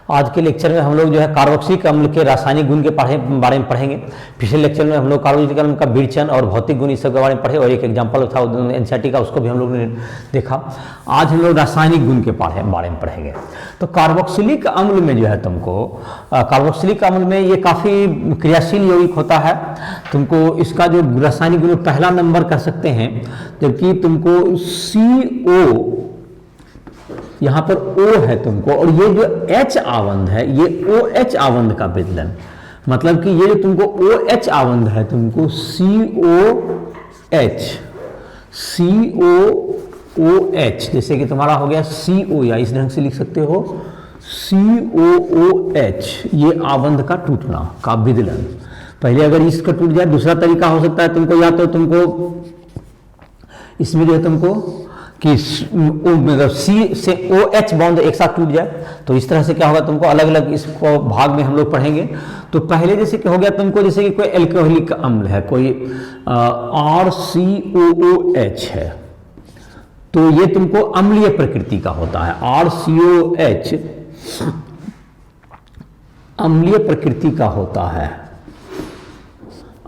आज के लेक्चर में हम लोग जो है कार्बोक्सिलिक अम्ल के रासायनिक गुण के बारे में पढ़ेंगे। पिछले लेक्चर में हम लोग कार्बोक्सिलिक अम्ल का विरचन और भौतिक गुण इस सब के बारे में पढ़े और एक एग्जाम्पल था एनसीईआरटी का, उसको भी हम लोग ने देखा। आज हम लोग रासायनिक गुण के बारे में पढ़ेंगे। तो कार्बोक्सिलिक अम्ल में जो है तुमको कार्बोक्सिलिक अम्ल में ये काफ़ी क्रियाशील यौगिक होता है। तुमको इसका जो रासायनिक गुण पहला नंबर कर सकते हैं, जबकि तुमको CO यहाँ पर O है तुमको, और ये जो H आवंध है ये OH आवंध का विदलन, मतलब कि ये जो तुमको OH आवंध है तुमको COOH, जैसे कि तुम्हारा हो गया CO, या इस ढंग से लिख सकते हो COOH, ये आवंध का टूटना का विदलन। पहले अगर इसका टूट जाए, दूसरा तरीका हो सकता है तुमको, या तो तुमको इसमें जो है तुमको कि मतलब C से OH बॉन्ड एक साथ टूट जाए, तो इस तरह से क्या होगा तुमको अलग अलग इसको भाग में हम लोग पढ़ेंगे। तो पहले जैसे क्या हो गया तुमको, जैसे कि कोई एल्कोहलिक अम्ल है, कोई RCOOH है, तो ये तुमको अम्लीय प्रकृति का होता है। RCOH अम्लीय प्रकृति का होता है,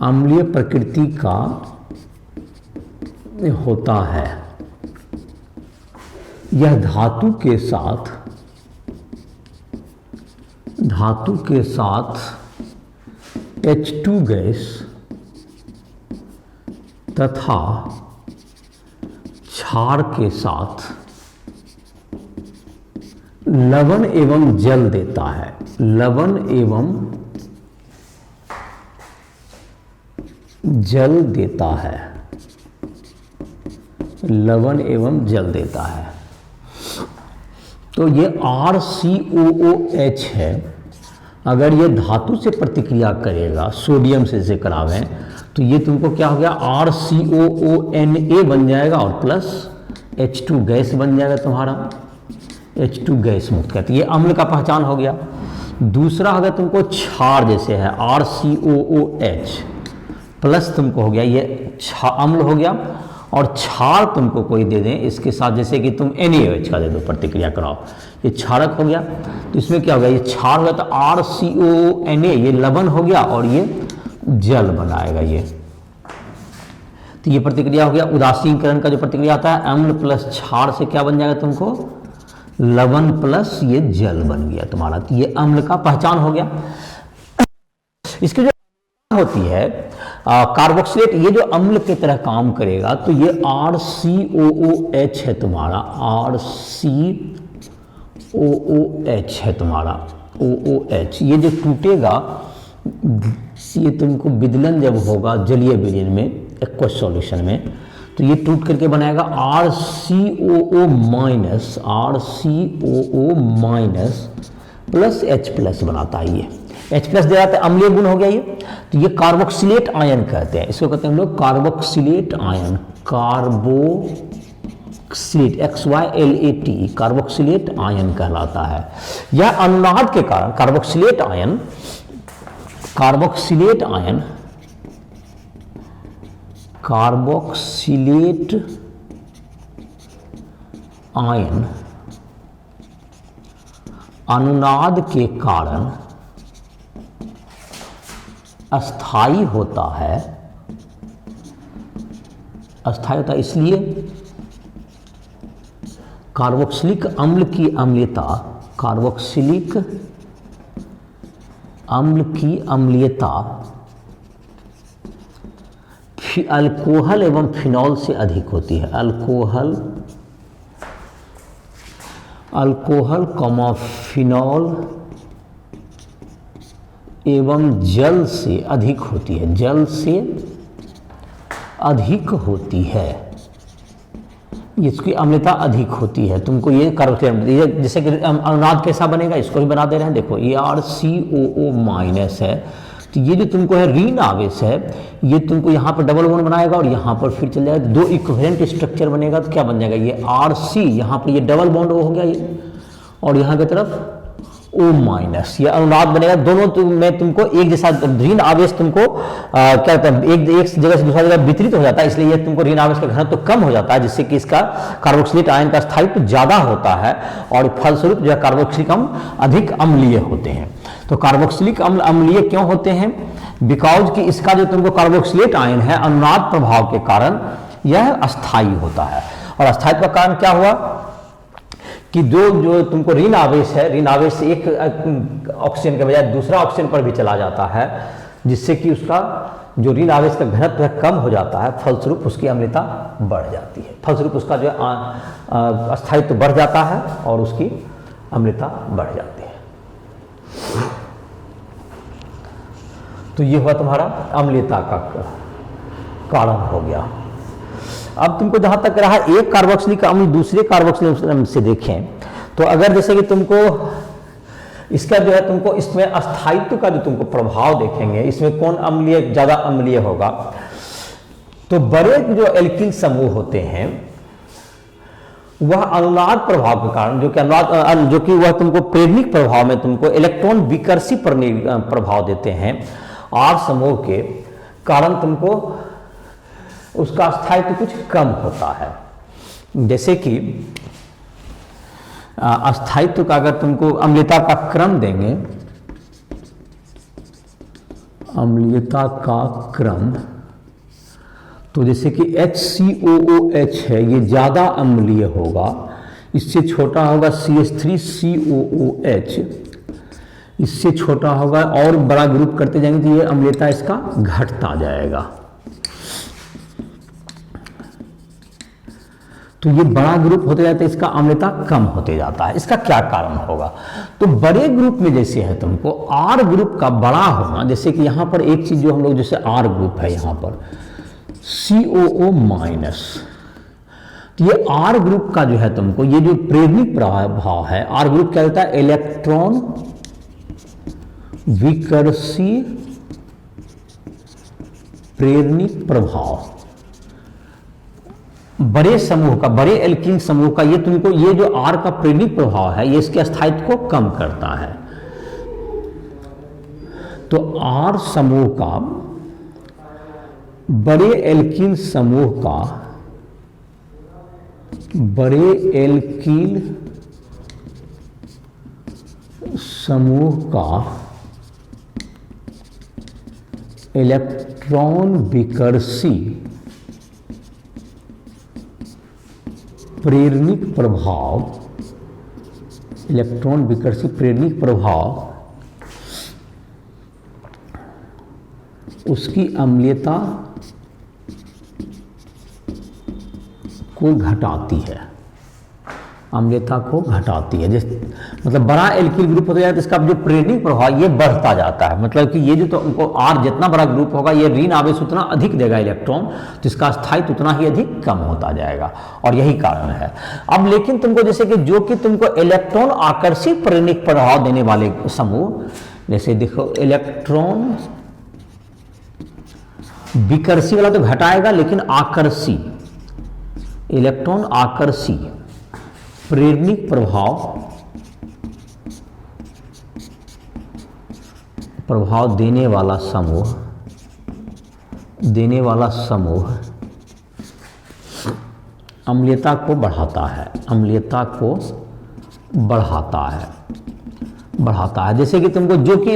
अम्लीय प्रकृति का होता है। यह धातु के साथ H2 गैस तथा क्षार के साथ लवण एवं जल देता है। लवण एवं जल देता है, लवण एवं जल देता है। तो ये RCOOH है, अगर ये धातु से प्रतिक्रिया करेगा, सोडियम से इसे करावें, तो ये तुमको क्या हो गया RCOONA बन जाएगा और प्लस H2 गैस बन जाएगा तुम्हारा, H2 गैस मुक्त करती है। ये अम्ल का पहचान हो गया। दूसरा अगर तुमको क्षार जैसे है RCOOH प्लस तुमको हो गया, ये अम्ल हो गया, और क्षार तुमको कोई दे दें इसके साथ, जैसे कि तुम NaOH का दे दो, प्रतिक्रिया कराओ, ये क्षारक हो गया। तो इसमें क्या हो गया, ये क्षार हो गया तो RCONA, ये लवण हो गया और ये जल बनाएगा ये। तो ये प्रतिक्रिया हो गया। उदासीनीकरण का जो प्रतिक्रिया आता है, अम्ल प्लस क्षार से क्या बन जाएगा तुमको, लवण प्लस ये जल बन गया तुम्हारा। तो ये अम्ल का पहचान हो गया। इसकी जो होती है कार्बोक्सिलेट, ये जो अम्ल की तरह काम करेगा, तो ये RCOOH है तुम्हारा, RCOOH है तुम्हारा, OOH। ये जो टूटेगा, ये तुमको विदलन जब होगा जलीय विलयन में, एक्वस सॉल्यूशन में, तो ये टूट करके बनाएगा RCOO minus plus H plus बनाता है। ये H प्लस दे जाता है, अम्लीय गुण हो गया ये। तो ये कार्बोक्सिलेट आयन कहते हैं, इसको कहते हैं हम लोग carboxylate ion, carboxylate XYLAT, carboxylate ion कहलाता है। यह अनुनाद के कारण कार्बोक्सिलेट आयन अनुनाद के कारण अस्थाई होता है। अस्थाई होता है इसलिए कार्बोक्सिलिक अम्ल की अम्लीयता, कार्बोक्सिलिक अम्ल की अम्लीयता अल्कोहल एवं फिनॉल से अधिक होती है। अल्कोहल फिनॉल एवं जल से अधिक होती है, जल से अधिक होती है। इसकी अम्लता अधिक होती है। तुमको ये कार्बोक्सिलेट, जैसे कि अनुनाद कैसा बनेगा इसको भी बना दे रहे हैं। देखो ये RCOO माइनस है, तो ये जो तुमको है ऋण आवेश है, ये तुमको यहाँ पर डबल बॉन्ड बनाएगा और यहाँ पर फिर चल जाएगा, दो इक्विवेलेंट स्ट्रक्चर बनेगा। तो क्या बन जाएगा, ये RC, यहाँ पर ये डबल बॉन्ड हो गया ये, और यहाँ की तरफ O माइनस, ये अनुनाद बनेगा। दोनों में तुमको एक जैसा ऋण आवेश तुमको क्या कहते हैं, एक जगह से दूसरा जगह वितरित हो जाता है, इसलिए ये तुमको ऋण आवेश का घनत्व तो कम हो जाता है, जिससे कि इसका कार्बोक्सिलिक आयन का स्थायित्व ज्यादा होता है और फलस्वरूप जो है कार्बोक्सिलिक अम्ल अधिक अम्लीय होते हैं। तो कार्बोक्सिलिक अम्ल अम्लीय क्यों होते हैं? बिकॉज कि इसका जो तुमको कार्बोक्सिलेट आयन है अनुनाद प्रभाव के कारण यह अस्थायी होता है। और अस्थायित्व का कारण क्या हुआ कि जो तुमको ऋण आवेश है, ऋण आवेश एक ऑक्सीजन के बजाय दूसरा ऑक्सीजन पर भी चला जाता है, जिससे कि उसका जो ऋण आवेश का घनत्व है कम हो जाता है, फलस्वरूप उसकी अम्लता बढ़ जाती है, फलस्वरूप उसका जो है अस्थायित्व बढ़ जाता है और उसकी अम्लता बढ़ जाती है। तो ये हुआ तुम्हारा अम्लता का कारण हो गया। अब तुमको जहां तक रहा एक कार्बोक्सिलिक अम्ल दूसरे कार्बोक्सिलिक अम्ल से देखें, तो अगर जैसे कि तुमको इसका जो है तुमको इसमें अस्थायित्व का जो तुमको प्रभाव देखेंगे, इसमें कौन अम्लीय ज्यादा अम्लीय होगा, तो बड़े जो एल्किल समूह होते हैं वह अनुनाद प्रभाव के कारण जो कि वह तुमको प्रेरणिक प्रभाव में तुमको इलेक्ट्रॉन विकर्षी प्रभाव देते हैं, आर समूह के कारण तुमको उसका स्थायित्व कुछ कम होता है। जैसे कि अस्थायित्व का अगर तुमको अम्लता का क्रम देंगे, अम्लता का क्रम, तो जैसे कि HCOOH है, ये ज्यादा अम्लीय होगा, इससे छोटा होगा CH3COOH, इससे छोटा होगा और बड़ा ग्रुप करते जाएंगे तो ये अम्लता इसका घटता जाएगा। तो ये बड़ा ग्रुप होते जाता है, इसका अम्लता कम होते जाता है। इसका क्या कारण होगा? तो बड़े ग्रुप में जैसे है तुमको आर ग्रुप का बड़ा होना, जैसे कि यहां पर एक चीज जो हम लोग जैसे आर ग्रुप है यहां पर COO माइनस, तो ये आर ग्रुप का जो है तुमको ये जो प्रेरणिक प्रभाव है, आर ग्रुप क्या होता है? इलेक्ट्रॉन विकर्षी प्रेरणिक प्रभाव। बड़े समूह का, बड़े एल्किन समूह का ये तुमको ये जो आर का प्रेरणिक प्रभाव है, ये इसके स्थायित्व को कम करता है। तो आर समूह का, बड़े एल्किन समूह का, बड़े एल्किन समूह का इलेक्ट्रॉन विकर्षी प्रेरणिक प्रभाव, इलेक्ट्रॉन विकर्षी प्रेरणिक प्रभाव उसकी अम्लता को घटाती है, अम्लता को घटाती है। जैसे मतलब बड़ा एल्किल ग्रुप होता है तो इसका जो प्रेरणिक प्रभाव ये बढ़ता जाता है, मतलब कि ये जो तो उनको आर जितना बड़ा ग्रुप होगा ये ऋण आवेश उतना अधिक देगा इलेक्ट्रॉन, तो इसका स्थायित्व उतना ही अधिक कम होता जाएगा, और यही कारण है। अब लेकिन तुमको जैसे कि जो कि तुमको इलेक्ट्रॉन आकर्षित प्रेरणिक प्रभाव देने वाले समूह, जैसे देखो इलेक्ट्रॉन विकर्षी वाला तो घटाएगा, लेकिन आकर्षी, इलेक्ट्रॉन आकर्षी प्रेरणिक प्रभाव देने वाला समूह अम्लता को बढ़ाता है, अम्लता को बढ़ाता है। जैसे कि तुमको जो कि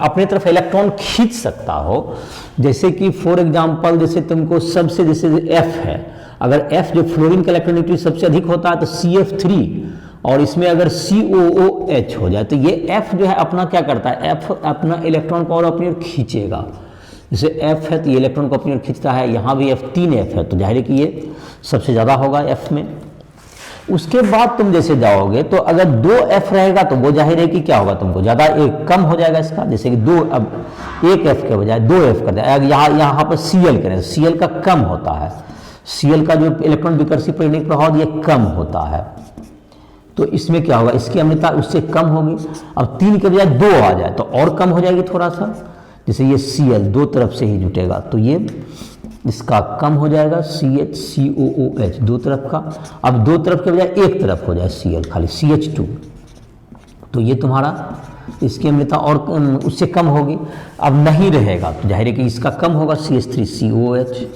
अपने तरफ इलेक्ट्रॉन खींच सकता हो, जैसे कि फॉर एग्जांपल जैसे तुमको सबसे जैसे F है, अगर F जो फ्लोरीन का इलेक्ट्रॉनिटी सबसे अधिक होता है तो CF3, और इसमें अगर COOH हो जाए तो ये F जो है अपना क्या करता है, F अपना इलेक्ट्रॉन को और अपनी ओर खींचेगा। जैसे F है तो ये इलेक्ट्रॉन को अपनी ओर खींचता है, यहाँ भी F3F है तो जाहिर है कि ये सबसे ज़्यादा होगा F में। उसके बाद तुम जैसे जाओगे तो अगर 2F रहेगा तो वो जाहिर है कि क्या होगा, तुमको ज़्यादा एक कम हो जाएगा इसका, जैसे कि 2, अब 1F के बजाय 2F कर दिया, यहाँ पर Cl करें, Cl का कम होता है, Cl का जो इलेक्ट्रॉन विकर्षी प्रेरणिक प्रभाव ये कम होता है, तो इसमें क्या होगा, इसकी अम्लता उससे कम होगी। अब 3 के बजाय 2 आ जाए तो और कम हो जाएगी थोड़ा सा, जैसे ये Cl दो तरफ से ही जुटेगा तो ये इसका कम हो जाएगा, CH2COOH दो तरफ का, अब दो तरफ के बजाय एक तरफ हो जाए Cl खाली CH2, तो ये तुम्हारा इसकी अम्लता और उससे कम होगी। अब नहीं रहेगा तो जाहिर है कि इसका कम होगा, CH3COOH,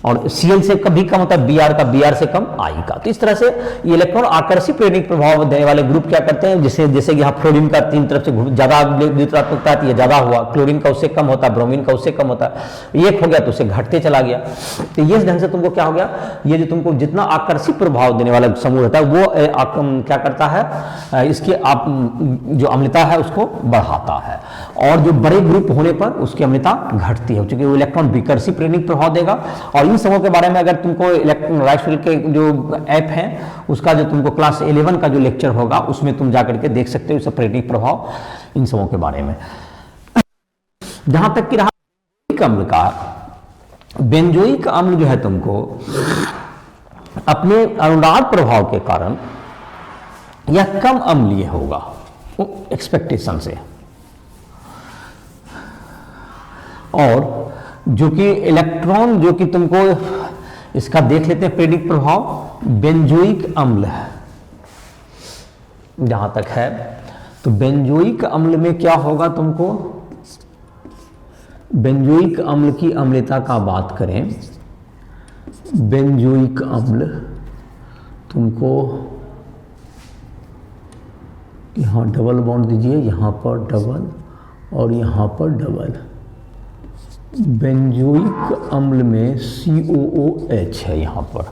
और Cl से कभी कम होता है Br का, Br से कम I का। तो इस तरह से ये इलेक्ट्रॉन आकर्षित प्रेरणिक प्रभाव देने वाले ग्रुप क्या करते हैं, जैसे यहाँ फ्लोरीन का तीन तरफ से ज़्यादा द्वितीयक है, ये ज़्यादा हुआ, क्लोरीन का उससे कम होता है, ब्रोमीन का उससे कम होता है, एक हो गया तो उससे घटते चला गया। तो ये ढंग से तुमको क्या हो गया, ये जो तुमको जितना आकर्षित प्रभाव देने वाला समूह रहता है वो क्या करता है, इसकी जो अम्लता है उसको बढ़ाता है, और जो बड़े ग्रुप होने पर उसकी अम्लता घटती है, क्योंकि वो इलेक्ट्रॉन विकर्षी प्रेरणिक प्रभाव देगा। और इन समूह के बारे में अगर तुमको इलेक्ट्रॉन राइसफील्ड के जो ऐप है उसका जो तुमको क्लास 11 का जो लेक्चर होगा उसमें तुम जाकर के देख सकते हो इस प्रेरणिक प्रभाव इन समूह के बारे में। जहां तक कि रहा बेंजोइक अम्ल का, बेंजोइक अम्ल जो है तुमको अपने अनुनाद प्रभाव के कारण यह कम अम्लीय होगा एक्सपेक्टेशन से, और जो कि इलेक्ट्रॉन जो कि तुमको इसका देख लेते हैं प्रेरणिक प्रभाव, बेंजोइक अम्ल है जहां तक है। तो बेंजोइक अम्ल में क्या होगा, तुमको बेंजोइक अम्ल की अम्लता का बात करें, बेंजोइक अम्ल तुमको यहां डबल बॉन्ड दीजिए, यहां पर डबल और यहां पर डबल। बेंजोइक अम्ल में COOH है यहाँ पर,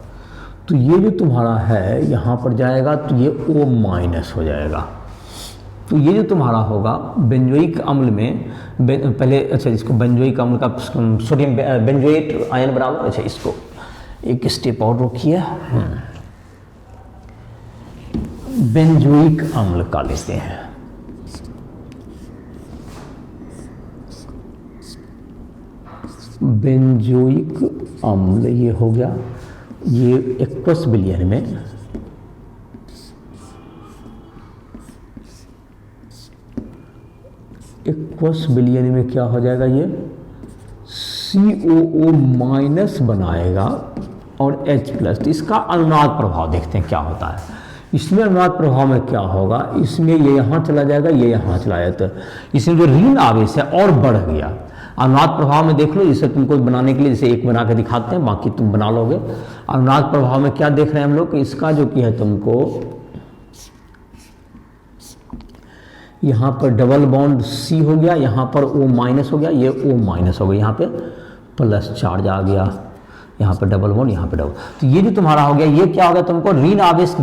तो ये जो तुम्हारा है यहाँ पर जाएगा तो ये O- हो जाएगा। तो ये जो तुम्हारा होगा बेंजोइक अम्ल में पहले, अच्छा इसको बेंजोइक अम्ल का सोडियम बेंजोएट आयन बना लो। अच्छा इसको एक स्टेप और रोकिए, बेंजोइक अम्ल का लेते हैं। बेंजोइक अम्ल ये हो गया, ये एक्वस बिलियन में क्या हो जाएगा, ये COO- बनाएगा और H+। तो इसका अनुनाद प्रभाव देखते हैं क्या होता है। इसमें अनुनाद प्रभाव में क्या होगा, इसमें ये यहाँ चला जाएगा, ये यहाँ चला जाता है, इसमें जो ऋण आवेश है और बढ़ गया। अनुनाद प्रभाव में देख लो, इसे तुमको बनाने के लिए जैसे एक बना के दिखाते हैं, बाकी तुम बना लोगे। अनुनाद प्रभाव में क्या देख रहे हैं हम लोग, इसका जो कि है तुमको यहाँ पर डबल बॉन्ड C हो गया, यहाँ पर O- हो गया, ये O- हो गया, यहाँ पे प्लस चार्ज आ गया, यहाँ पर डबल बॉन्ड, यहाँ पे डबल। तो ये जो तुम्हारा हो गया, ये क्या हो गया तुमको ऋण आवेश,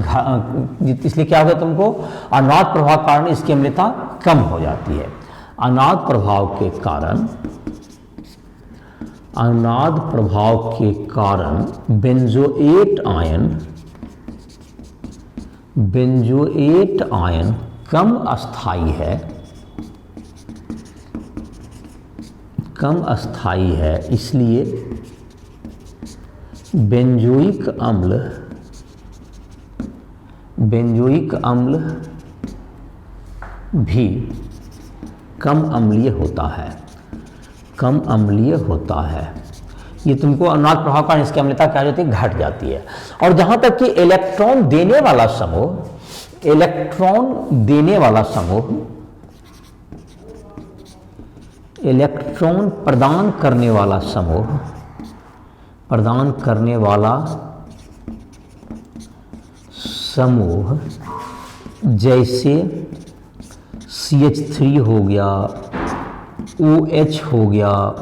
इसलिए क्या हो गया तुमको अनुनाद प्रभाव के कारण इसकी अम्लता कम हो जाती है। अनुनाद प्रभाव के कारण, अनुनाद प्रभाव के कारण बेंजोएट आयन कम अस्थाई है, इसलिए बेंजोइक अम्ल भी कम अम्लीय होता है। ये तुमको अनुनाद प्रभाव का इसकी अम्लता क्या होती है, घट जाती है। और जहां तक कि इलेक्ट्रॉन देने वाला समूह, इलेक्ट्रॉन प्रदान करने वाला समूह जैसे CH3 हो गया, OH हो गया,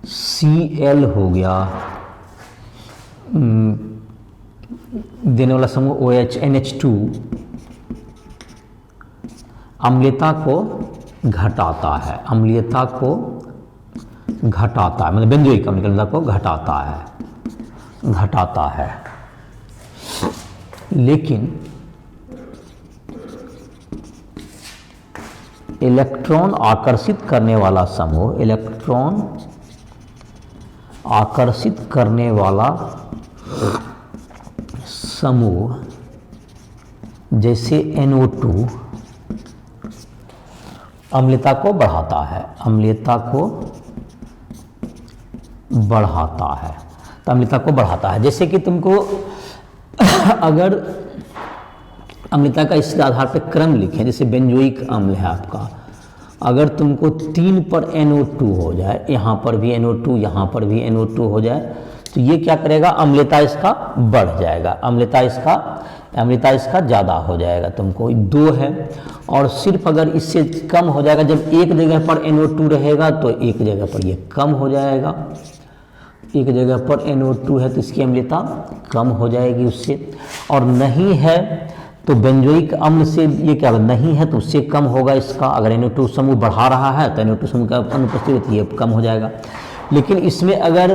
Cl हो गया, देने वाला समूह OH, NH2 अम्लता को घटाता है, मतलब बेंजोइक अम्लता को घटाता है। लेकिन इलेक्ट्रॉन आकर्षित करने वाला समूह जैसे NO2 अम्लता को बढ़ाता है, तो अम्लता को बढ़ाता है। जैसे कि तुमको अगर अम्लता का इस आधार पर क्रम लिखें। जैसे बेंजोइक अम्ल है आपका, अगर तुमको 3 पर NO2 हो जाए, यहाँ पर भी NO2, यहाँ पर भी NO2 हो जाए, तो ये क्या करेगा, अम्लता इसका बढ़ जाएगा, अम्लता इसका ज़्यादा हो जाएगा। तुमको 2 है और सिर्फ अगर इससे कम हो जाएगा, जब एक जगह पर NO2 रहेगा तो एक जगह पर ये कम हो जाएगा, एक जगह पर NO2 है तो इसकी अम्लता कम हो जाएगी उससे, और नहीं है तो बेंजोइक अम्ल से ये क्या नहीं है तो उससे कम होगा इसका। अगर NO2 समूह बढ़ा रहा है तो NO2 समूह का अनुपस्थित ये कम हो जाएगा। लेकिन इसमें अगर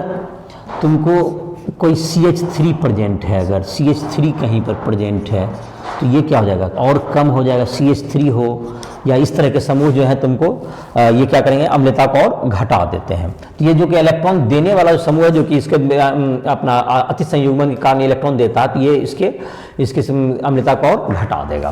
तुमको कोई CH3 प्रेजेंट है, अगर CH3 कहीं पर प्रेजेंट है तो ये क्या हो जाएगा, और कम हो जाएगा। CH3 हो या इस तरह के समूह जो है तुमको ये क्या करेंगे, अम्लता को और घटा देते हैं। तो ये जो कि इलेक्ट्रॉन देने वाला जो समूह है, जो कि इसके अपना अति संयुग्मन के कारण इलेक्ट्रॉन देता है, तो ये इसके अम्लता को और घटा देगा।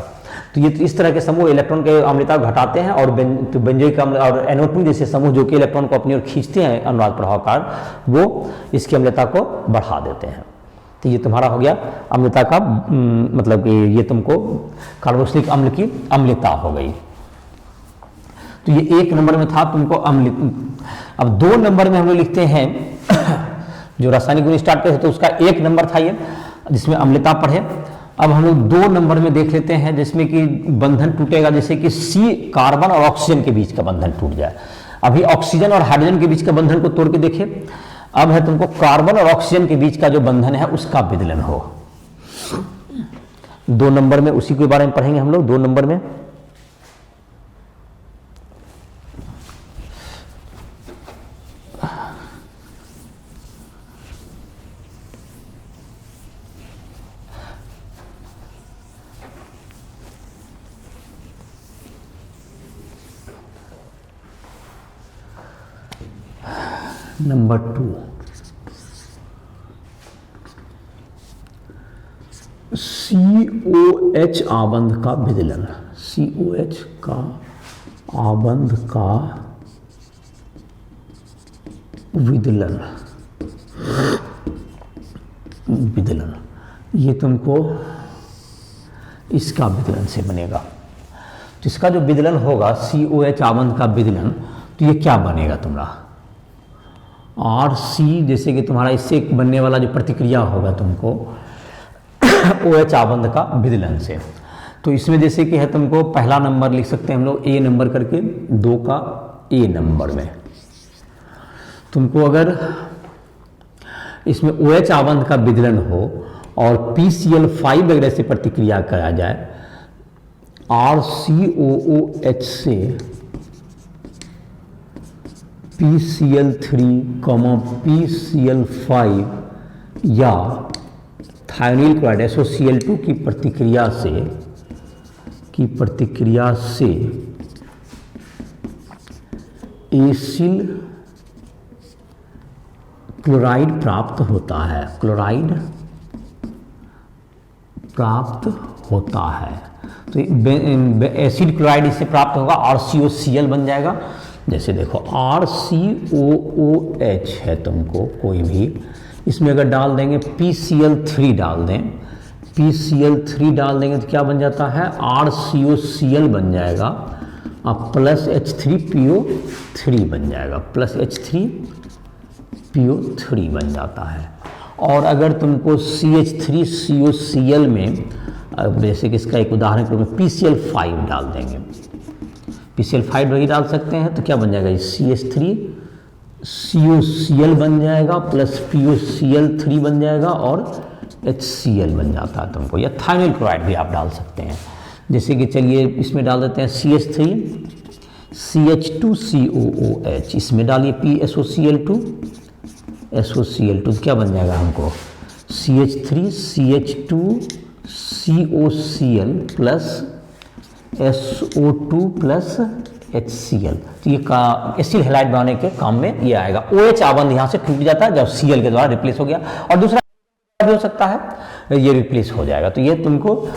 तो ये इस तरह के समूह इलेक्ट्रॉन के अम्लता को घटाते हैं, और बेंजोइक अम्ल और NO2 जैसे समूह जो कि इलेक्ट्रॉन को अपनी ओर खींचते हैं अनुनाद प्रभाव कारण, वो इसकी अम्लता को बढ़ा देते हैं। तो ये तुम्हारा हो गया अम्लता का मतलब कि ये तुमको कार्बोक्सिलिक अम्ल की अम्लता हो गई। तो ये 1 नंबर में था तुमको अम्ल। अब 2 नंबर में हम लोग लिखते हैं जो रासायनिक गुण स्टार्ट करते, तो उसका 1 नंबर था ये, जिसमें अम्लता पढ़े। अब हम लोग 2 नंबर में देख लेते हैं, जिसमें कि बंधन टूटेगा, जैसे कि C कार्बन और ऑक्सीजन के बीच का बंधन टूट जाए। अभी ऑक्सीजन और हाइड्रोजन के बीच का बंधन को तोड़ के देखें। अब है तुमको कार्बन और ऑक्सीजन के बीच का जो बंधन है उसका विदलन हो। 2 नंबर में उसी के बारे में पढ़ेंगे हम लोग। 2 नंबर में नंबर 2 COH आबंध का विदलन। COH का आबंध का विदलन ये तुमको इसका विदलन से बनेगा। तो इसका जो विदलन होगा COH आबंध का विदलन, तो ये क्या बनेगा तुम्हारा RC, जैसे कि तुम्हारा इससे बनने वाला जो प्रतिक्रिया होगा तुमको OH आबंध का विदलन से। तो इसमें जैसे कि है तुमको पहला नंबर लिख सकते हैं हम लोग A नंबर करके, 2 का A नंबर में तुमको अगर इसमें OH आबंध का विदलन हो और PCl5 वगैरह से प्रतिक्रिया करा जाए, RCOOH से PCl3, PCl5 या थायोनिल क्लोराइड SOCl2 की प्रतिक्रिया से एसिल क्लोराइड प्राप्त होता है, तो एसिड क्लोराइड इससे प्राप्त होगा, RCOCl बन जाएगा। जैसे देखो RCOOH है तुमको कोई भी, इसमें अगर डाल देंगे PCl3 डाल दें, PCl3 डाल देंगे तो क्या बन जाता है, RCOCl बन जाएगा, अब प्लस H3PO3 बन जाएगा, प्लस H3PO3 बन जाता है। और अगर तुमको CH3COCl में, जैसे कि इसका एक उदाहरण के रूप में PCl5 डाल देंगे, PCl5 वही डाल सकते हैं, तो क्या बन जाएगा, CH3COCl बन जाएगा, प्लस POCl3 बन जाएगा और HCl बन जाता है तुमको। या थायोनिल क्लोराइड भी आप डाल सकते हैं, जैसे कि चलिए इसमें डाल देते हैं CH3 CH2COOH, इसमें डालिए PSOCl2 SOCl2, क्या बन जाएगा हमको CH3 CH2COCl plus SO2 plus HCl। तो ये एसिल हैलाइड बनाने के काम में ये आएगा। OH आबंध यहाँ से टूट जाता है जब Cl के द्वारा रिप्लेस हो गया, और दूसरा भी हो सकता है ये रिप्लेस हो जाएगा। तो ये तुमको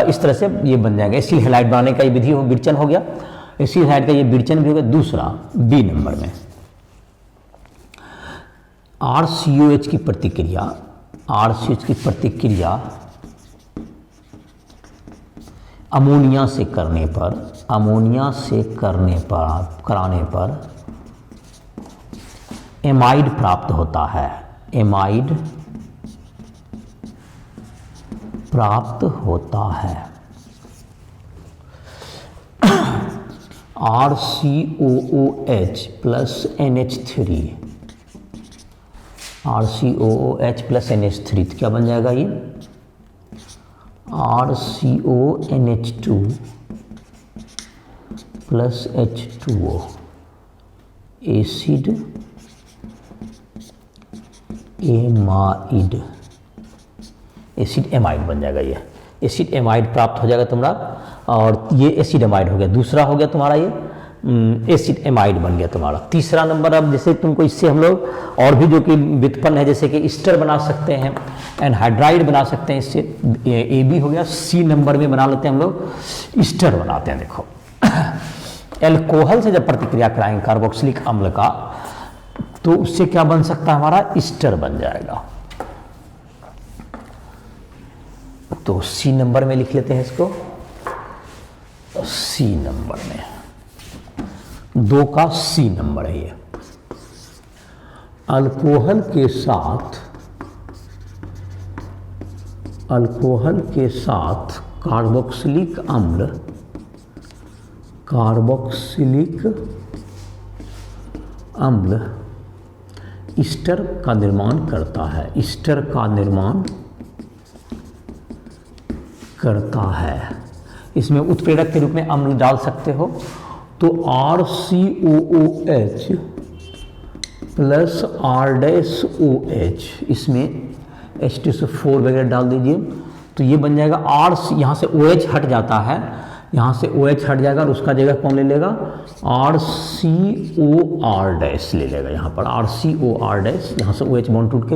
इस तरह से ये बन जाएगा। एसिल हैलाइड बनाने का ये विधि हो, विरचन हो गया, एसिल हैलाइड का ये विरचन भी हो गया। दूसरा B नंबर में RCOH की प्रतिक्रिया, RCOH की प्रतिक्रिया अमोनिया से कराने पर एमाइड प्राप्त होता है, एमाइड प्राप्त होता है। RCOOH plus NH3, RCOOH plus NH3 तो क्या बन जाएगा ये RCONH2 plus H2O, acid amide, acid amide बन जाएगा ये, एसिड एमाइड प्राप्त हो जाएगा तुम्हारा। और ये एसिड एमाइड हो गया, दूसरा हो गया तुम्हारा ये एसिड एमाइड बन गया तुम्हारा। तीसरा नंबर, अब जैसे तुमको इससे हम लोग और भी जो कि व्युत्पन्न है, जैसे कि ईस्टर बना सकते हैं, एनहाइड्राइड बना सकते हैं, इससे ए बी हो गया। सी नंबर में बना लेते हैं हम लोग, ईस्टर बनाते हैं। देखो एल्कोहल से जब प्रतिक्रिया कराएंगे कार्बोक्सिलिक अम्ल का, तो उससे क्या बन सकता है हमारा, ईस्टर बन जाएगा। तो सी नंबर में लिख लेते हैं इसको, सी नंबर में, 2 का सी नंबर है ये। अल्कोहल के साथ कार्बोक्सिलिक अम्ल ईस्टर का निर्माण करता है, ईस्टर का निर्माण करता है। इसमें उत्प्रेरक के रूप में अम्ल डाल सकते हो, तो RCOOH प्लस R-OH, इसमें H2SO4 वगैरह डाल दीजिए, तो ये बन जाएगा यहाँ से OH हट जाता है, यहाँ से OH हट जाएगा और उसका जगह कौन ले लेगा, RCOR- ले लेगा। यहाँ पर RCOR, यहाँ से OH बॉन्ड टूट के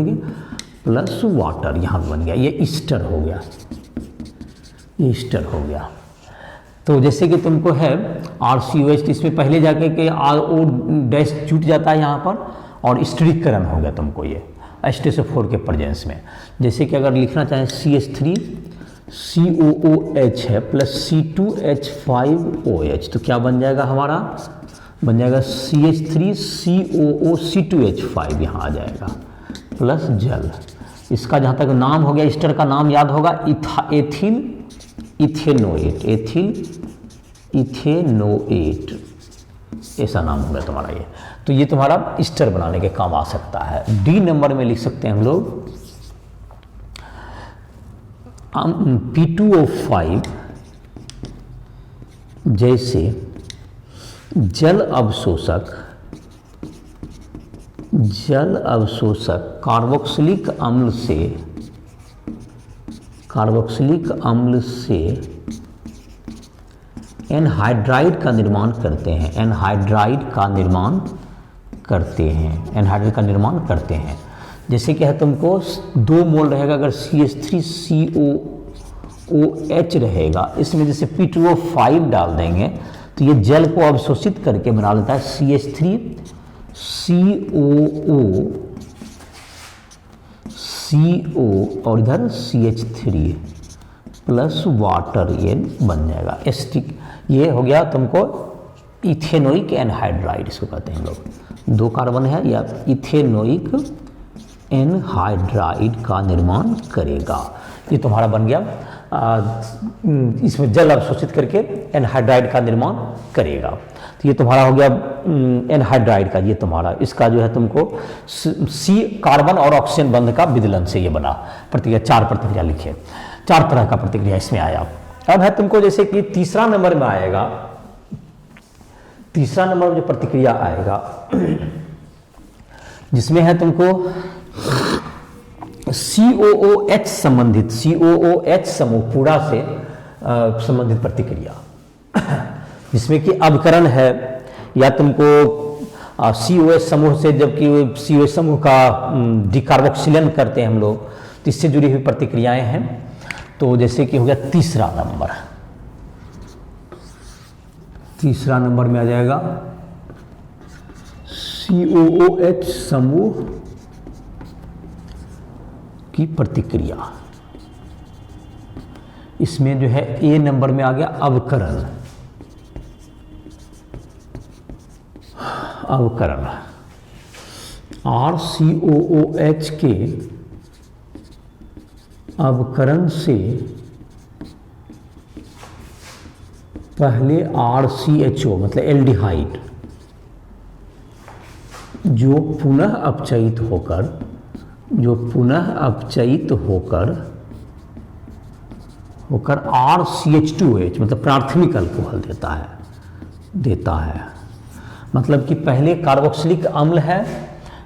प्लस वाटर यहाँ बन गया, ये ईस्टर हो गया, ईस्टर हो गया। तो जैसे कि तुमको है RCOH, इसमें पहले जाके के RO- छूट जाता है यहाँ पर, और स्टीरीकरण हो गया तुमको ये H2SO4 के प्रेजेंस में। जैसे कि अगर लिखना चाहें CH3 COOH है प्लस C2H5OH, तो क्या बन जाएगा हमारा, बन जाएगा CH3 COO C2H5, यहाँ आ जाएगा प्लस जल। इसका जहाँ तक नाम हो गया, ईस्टर का नाम याद होगा, एथिल इथेनोएट, ऐसा नाम हो गया तुम्हारा ये। तो ये तुम्हारा ईस्टर बनाने के काम आ सकता है। डी नंबर में लिख सकते हैं हम लोग P2O5 जैसे जल अवशोषक कार्बोक्सिलिक अम्ल से एनहाइड्राइड का निर्माण करते हैं, एनहाइड्राइड का निर्माण करते हैं। जैसे कि है तुमको 2 मोल रहेगा, अगर CH3COOH रहेगा, इसमें जैसे P2O5 डाल देंगे तो ये जल को अवशोषित करके बना लेता है CH3COO और इधर CH3 प्लस वाटर, ये बन जाएगा एस्टिक। ये हो गया तुमको इथेनोइक एनहाइड्राइड, इसको कहते हैं लोग, 2 कार्बन है, या इथेनोइक एनहाइड्राइड का निर्माण करेगा। ये तुम्हारा बन गया, इसमें जल अवशोषित करके एनहाइड्राइड का निर्माण करेगा। तो ये तुम्हारा हो गया एनहाइड्राइड का, ये तुम्हारा, इसका जो है तुमको सी कार्बन और ऑक्सीजन बंध का विदलन से ये बना प्रतिक्रिया, 4 प्रतिक्रिया लिखे, 4 तरह का प्रतिक्रिया इसमें आया। अब है तुमको जैसे कि तीसरा नंबर में आएगा, तीसरा नंबर में जो प्रतिक्रिया आएगा जिसमें है तुमको COOH संबंधित, COOH समूह पूरा से संबंधित प्रतिक्रिया, जिसमें कि अवकरण है, या तुमको COH समूह से, जबकि COH समूह का डिकार्बोक्सिलन करते हैं हम लोग, तो इससे जुड़ी हुई प्रतिक्रियाएं हैं। तो जैसे कि हो गया तीसरा नंबर, तीसरा नंबर में आ जाएगा COOH समूह की प्रतिक्रिया, इसमें जो है ए नंबर में आ गया अवकरण, अवकरण RCOOH के अवकरण से पहले RCHO मतलब एल्डिहाइड जो पुनः अपचयित होकर RCH2OH मतलब प्राथमिक अल्कोहल देता है। मतलब कि पहले कार्बोक्सिलिक अम्ल है,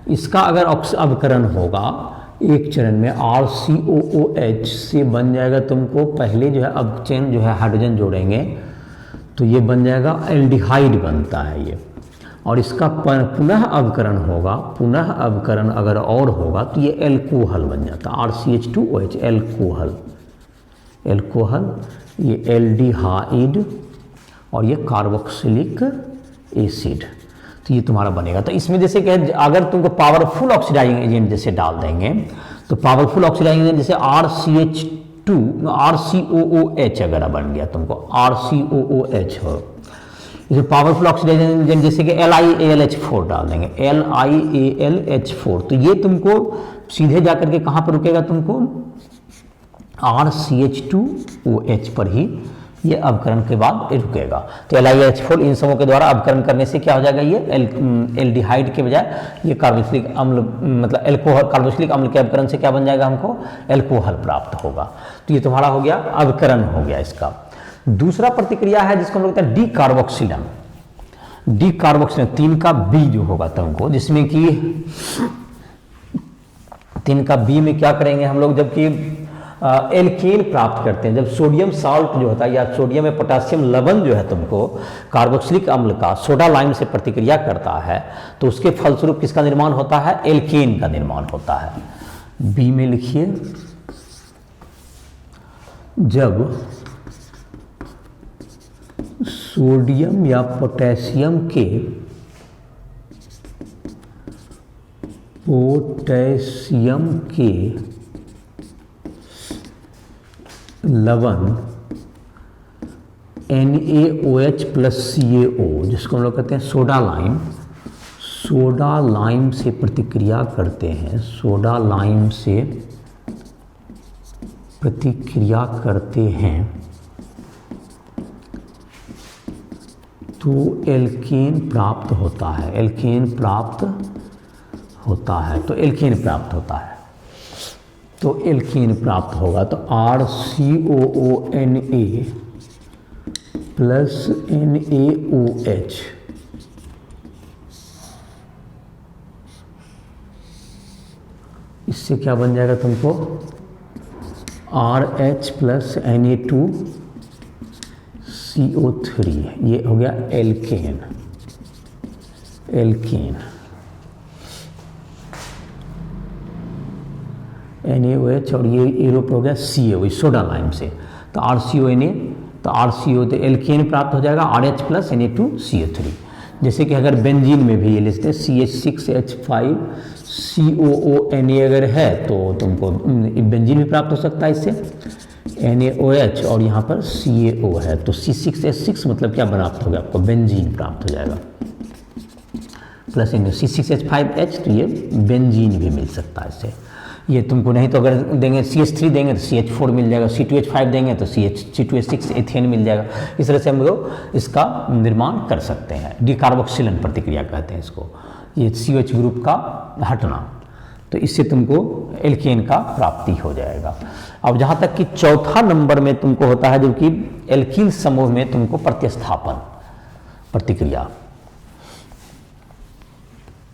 इसका अगर अवकरण होगा एक चरण में RCOOH से बन जाएगा, तुमको पहले जो है अपचयन जो है हाइड्रोजन जोड़ेंगे तो ये बन जाएगा एल्डिहाइड बनता है ये, और इसका पुनः अवकरण होगा, पुनः अवकरण अगर और होगा तो ये एल्कोहल बन जाता है RCH2OH एल्कोहल, ये एल्डिहाइड और ये कार्बोक्सिलिक एसिड, तो ये तुम्हारा बनेगा। तो इसमें जैसे कि अगर तुमको पावरफुल ऑक्सीडाइजिंग एजेंट जैसे डाल देंगे तो पावरफुल ऑक्सीडाइजिंग एजेंट जैसे RCOOH अगर बन गया तुमको RCOOH हो, जैसे पावरफुल ऑक्सीडाइजिंग एजेंट जैसे कि LiAlH4 डाल देंगे LiAlH4, तो ये तुमको सीधे जाकर के कहाँ पर रुकेगा, तुमको RCH2OH पर ही ये अवकरण के बाद रुकेगा। तो LiH4 इन समूह के द्वारा अवकरण करने से क्या हो जाएगा, ये एल्डिहाइड के बजाय ये कार्बोक्सिलिक अम्ल मतलब एल्कोहल, कार्बोक्सिलिक अम्ल के अवकरण से क्या बन जाएगा, हमको एल्कोहल प्राप्त होगा। तो ये तुम्हारा हो गया अवकरण हो गया इसका। दूसरा प्रतिक्रिया है जिसको हम लोग कहते हैं डीकार्बोक्सिलन। डीकार्बोक्सिलन 3 का बी जो होगा तुमको, जिसमें कि 3 का बी में क्या करेंगे हम लोग, जबकि एल्केन प्राप्त करते हैं, जब सोडियम साल्ट जो होता है या सोडियम में पोटासियम लवण जो है तुमको कार्बोक्सिलिक अम्ल का सोडा लाइम से प्रतिक्रिया करता है तो उसके फलस्वरूप किसका निर्माण होता है, एल्केन का निर्माण होता है। बी में लिखिए, जब सोडियम या पोटेशियम के लवण NaOH प्लस CaO जिसको हम लोग कहते हैं सोडा लाइम से प्रतिक्रिया करते हैं, सोडा लाइम से प्रतिक्रिया करते हैं तो एल्केन प्राप्त होता है, एल्केन प्राप्त होता है, तो एल्केन प्राप्त होता है, तो एल्केन प्राप्त होगा। तो RCOONA प्लस NaOH इससे क्या बन जाएगा तुमको, RH प्लस Na2CO3, ये हो गया एल्केन। NaOH और ये एरोप हो गया CaO सोडा लाइम से, तो RCONA तो RCO तो एल्केन प्राप्त हो जाएगा RH प्लस Na2CO3। जैसे कि अगर बेंजीन में भी ये लिखते हैं CH6H5COONA अगर है तो तुमको बेंजीन भी प्राप्त हो सकता है इससे, NaOH और यहाँ पर CaO है तो C6H6 मतलब क्या प्राप्त हो गया आपको, बेंजीन प्राप्त हो जाएगा, प्लस C6H5H तो ये बेंजीन भी मिल सकता है इससे। ये तुमको नहीं तो अगर देंगे CH3 देंगे तो CH4 मिल जाएगा, C2H5 देंगे तो C2H6 एथेन मिल जाएगा। इस तरह से हम लोग इसका निर्माण कर सकते हैं, डीकार्बोक्सिलन प्रतिक्रिया कहते हैं इसको, ये COH ग्रुप का हटना, तो इससे तुमको एल्केन का प्राप्ति हो जाएगा। अब जहाँ तक कि चौथा नंबर में तुमको होता है, जबकि एल्कील समूह में तुमको प्रतिस्थापन प्रतिक्रिया,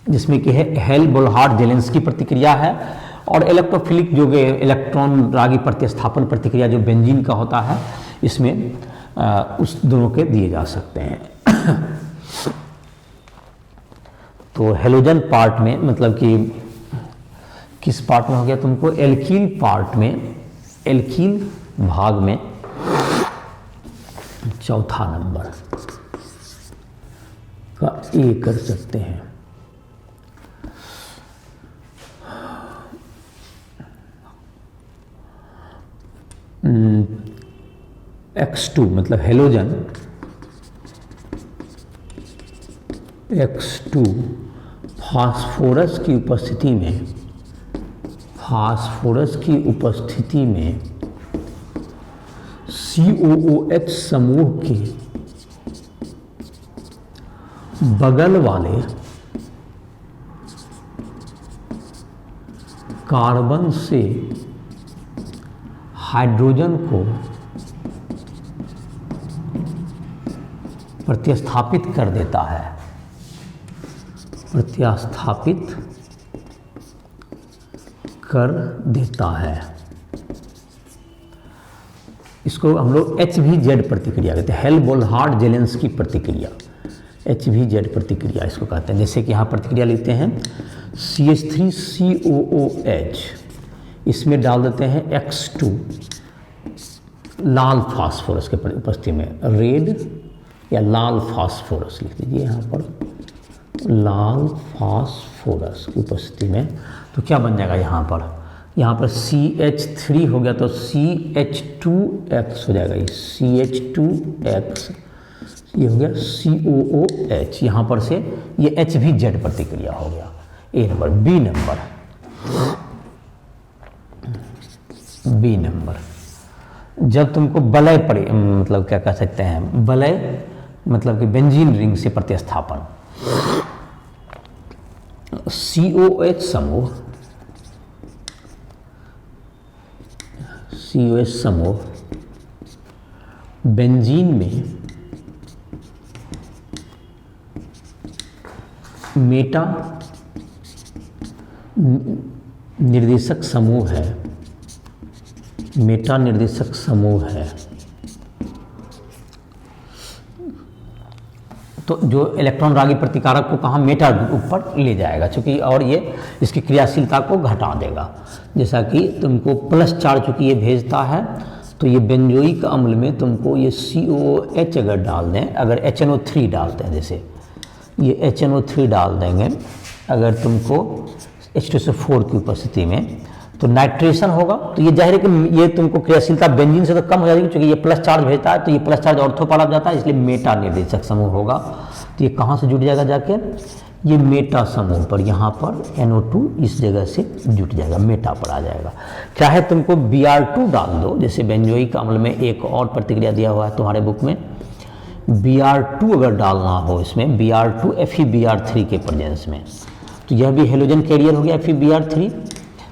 जिसमें कि है हेल बोल्हार्ड जेलेंस्की प्रतिक्रिया है, और इलेक्ट्रोफिलिक जो इलेक्ट्रॉन रागी प्रतिस्थापन प्रतिक्रिया जो बेंजीन का होता है, इसमें उस दोनों के दिए जा सकते हैं। तो हेलोजन पार्ट में मतलब कि किस पार्ट में हो गया तुमको, एल्कील पार्ट में, एल्कील भाग में चौथा नंबर का ए कर सकते हैं। X2 मतलब हेलोजन, X2 फास्फोरस की उपस्थिति में, फास्फोरस की उपस्थिति में COOH समूह के बगल वाले कार्बन से हाइड्रोजन को प्रतिस्थापित कर देता है, प्रतिस्थापित कर देता है। इसको हम लोग HVZ प्रतिक्रिया कहते हैं, हेल्महोल्ट्ज़-जेलेंस्की प्रतिक्रिया, HVZ प्रतिक्रिया इसको कहते हैं। जैसे कि यहाँ प्रतिक्रिया लिखते हैं CH3COOH, इसमें डाल देते हैं X2 लाल फास्फोरस के उपस्थिति में, रेड या लाल फास्फोरस लिख दीजिए यहाँ पर, लाल फास्फोरस की उपस्थिति में। तो क्या बन जाएगा यहाँ पर CH3 हो गया तो CH2X हो जाएगा, ये CH2X, ये हो गया COOH, यहाँ पर से ये HVZ प्रतिक्रिया हो गया। ए नंबर। बी नंबर जब तुमको वलय पड़े, मतलब क्या कह सकते हैं, वलय मतलब कि बेंजीन रिंग से प्रतिस्थापन, COH समूह, COH समूह बेंजीन में मेटा निर्देशक समूह है, मेटा निर्देशक समूह है। तो जो इलेक्ट्रॉन रागी प्रतिकारक को कहाँ मेटा ऊपर ले जाएगा, चूँकि और ये इसकी क्रियाशीलता को घटा देगा। जैसा कि तुमको प्लस चार्ज चूँकि ये भेजता है, तो ये बेंजोइक अम्ल में तुमको ये COOH अगर डाल दें, अगर HNO3 डालते हैं, जैसे ये HNO3 डाल देंगे अगर तुमको H2SO4 की उपस्थिति में, तो नाइट्रेशन होगा। तो ये जाहिर है कि ये तुमको क्रियाशीलता बेंजीन से तो कम हो जाएगी, क्योंकि ये प्लस चार्ज भेजता है, तो ये प्लस चार्ज ऑर्थो पर आ जाता है, इसलिए मेटा निर्देशक समूह होगा। तो ये कहाँ से जुट जाएगा जाके, ये मेटा समूह पर, यहाँ पर NO2 इस जगह से जुट जाएगा, मेटा पर आ जाएगा। चाहे तुमको Br2 डाल दो, जैसे बेंजोइक अम्ल में एक और प्रतिक्रिया दिया हुआ है तुम्हारे बुक में, Br2 अगर डालना हो इसमें, Br2 FeBr3 के प्रेजेंस में, तो यह भी हेलोजन कैरियर हो गया FeBr3।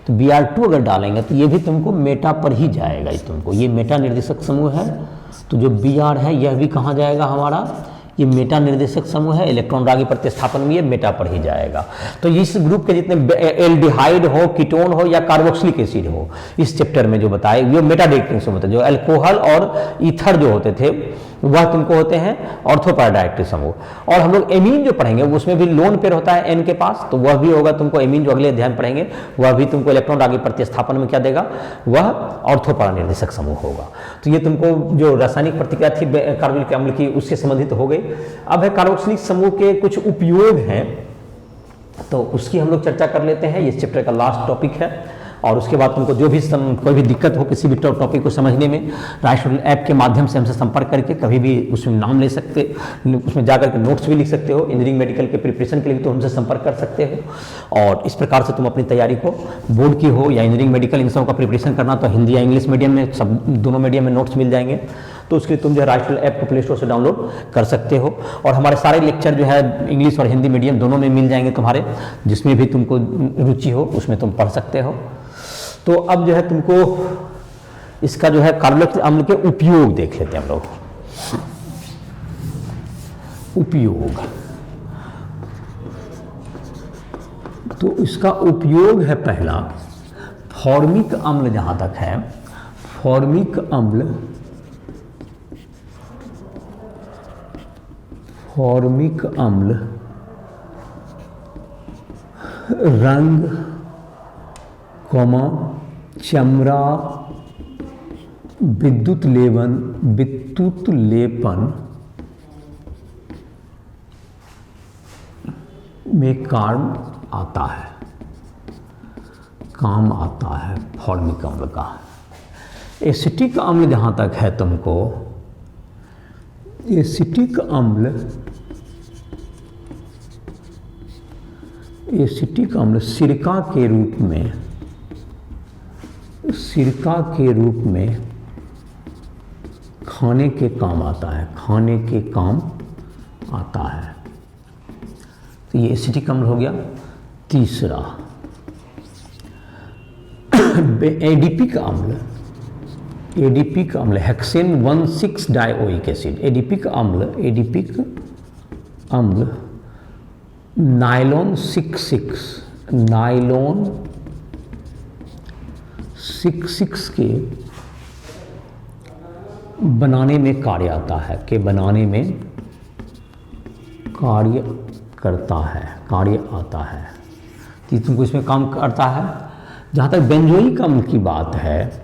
तो Br2 अगर डालेंगे तो ये भी तुमको मेटा पर ही जाएगा, तुमको ये मेटा निर्देशक समूह है। तो जो Br है यह भी कहाँ जाएगा हमारा, ये मेटा निर्देशक समूह है, इलेक्ट्रॉन रागी प्रतिस्थापन में ये मेटा पर ही जाएगा। तो इस ग्रुप के जितने एल्डिहाइड हो, कीटोन हो या कार्बोक्सिलिक एसिड हो, इस चैप्टर में जो बताए ये मेटा डायरेक्टिव समूह होते हैं। जो अल्कोहल और ईथर जो होते थे वह तुमको होते हैं ऑर्थोपैरा डायरेक्टिव समूह। और हम लोग एमीन जो पढ़ेंगे उसमें भी लोन पेयर होता है N के पास, तो वह भी होगा तुमको एमीन, जो अगले अध्याय में पढ़ेंगे, वह भी तुमको इलेक्ट्रॉन रागी प्रतिस्थापन में क्या देगा, वह ऑर्थोपैरा निर्देशक समूह होगा। तो ये तुमको जो रासायनिक प्रतिक्रिया थी कार्बोनिक अम्ल की उससे संबंधित हो गई। अब है कार्बोक्सिलिक समूह के कुछ उपयोग हैं, तो उसकी हम लोग चर्चा कर लेते हैं। ये चैप्टर का लास्ट टॉपिक है। और उसके बाद तुमको जो भी कोई भी दिक्कत हो किसी भी टॉपिक को समझने में, राइट ऐप के माध्यम से हमसे संपर्क करके कभी भी उसमें नाम ले सकते, उसमें जाकर के नोट्स भी लिख सकते हो। इंजीनियरिंग मेडिकल के प्रिपरेशन के लिए तो हमसे संपर्क कर सकते हो। और इस प्रकार से तुम अपनी तैयारी को, बोर्ड की हो या इंजीनियरिंग मेडिकल, इन सब का प्रिपरेशन करना तो हिंदी या इंग्लिश मीडियम में, सब दोनों मीडियम में नोट्स मिल जाएंगे। तो उसके लिए तुम जो है राइट ऐप को प्ले स्टोर से डाउनलोड कर सकते हो। और हमारे सारे लेक्चर जो है इंग्लिश और हिंदी मीडियम दोनों में मिल जाएंगे तुम्हारे, जिसमें भी तुमको रुचि हो उसमें तुम पढ़ सकते हो। तो अब जो है तुमको इसका जो है कार्बोक्सिलिक अम्ल के उपयोग देख लेते हैं हम लोग। उपयोग, तो इसका उपयोग है पहला, फॉर्मिक अम्ल जहां तक है, फॉर्मिक अम्ल, फॉर्मिक अम्ल रंग, चमड़ा, विद्युत लेपन में काम आता है फॉर्मिक अम्ल का। एसिटिक अम्ल जहाँ तक है तुमको, एसिटिक अम्ल सिरका के रूप में खाने के काम आता है। तो ये एसिटिक अम्ल हो गया। तीसरा एडिपिक अम्ल हेक्सेन 1,6 डाइओइक एसिड। एडिपिक अम्ल नायलॉन 6,6 के बनाने में कार्य आता है, कार्य आता है। तो तुमको इसमें काम करता है। जहाँ तक बेंजोइक अम्ल की बात है,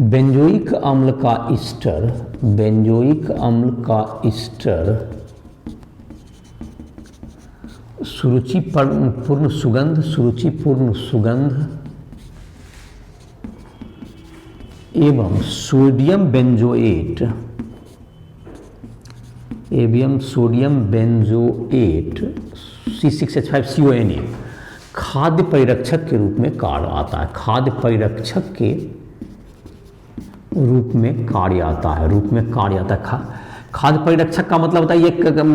बेंजोइक अम्ल का ईस्टर सुरुचिपूर्ण सुगंध एवं सोडियम बेंजोएट C6H5CONA खाद्य परिरक्षक के रूप में कार्य आता है। खाद्य परिरक्षक का मतलब होता है ये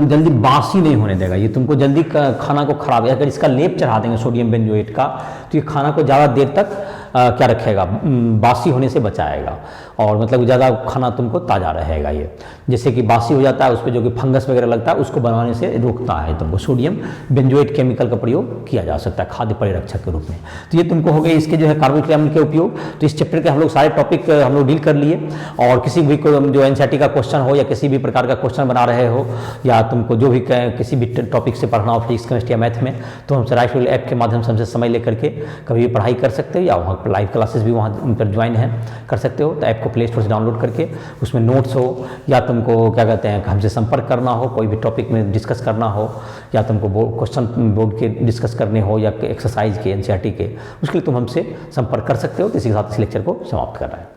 जल्दी बासी नहीं होने देगा, ये तुमको जल्दी खाना को खराब, अगर इसका लेप चढ़ा देंगे सोडियम बेंजोएट का तो ये खाना को ज़्यादा देर तक क्या रखेगा, बासी होने से बचाएगा, और मतलब ज़्यादा खाना तुमको ताज़ा रहेगा। ये जैसे कि बासी हो जाता है उस पर जो कि फंगस वगैरह लगता है उसको बनाने से रोकता है। तुमको सोडियम बेंजोएट केमिकल का प्रयोग किया जा सकता है खाद्य परिरक्षक के रूप में। तो ये तुमको हो गए इसके जो है कार्बोनिक अम्ल के उपयोग। तो इस चैप्टर के हम लोग सारे टॉपिक हम लोग डील कर लिए, और किसी भी जो एनसीईआरटी का क्वेश्चन हो या किसी भी प्रकार का क्वेश्चन बना रहे हो, या तुमको जो भी किसी भी टॉपिक से पढ़ना हो फिजिक्स केमिस्ट्री या मैथ में, तो हमसे राइट विल ऐप के माध्यम से हमसे समय लेकर के कभी भी पढ़ाई कर सकते हो, या वहाँ पर लाइव क्लासेस भी वहाँ पर ज्वाइन कर सकते हो। तो ऐप को प्ले स्टोर से डाउनलोड करके उसमें नोट्स हो, या तुमको क्या कहते हैं हमसे संपर्क करना हो, कोई भी टॉपिक में डिस्कस करना हो, या तुमको क्वेश्चन बोर्ड के डिस्कस करने हो या एक्सरसाइज के एनसीईआरटी के, उसके लिए तुम हमसे संपर्क कर सकते हो। तो इसी के साथ इस लेक्चर को समाप्त कर रहे हैं।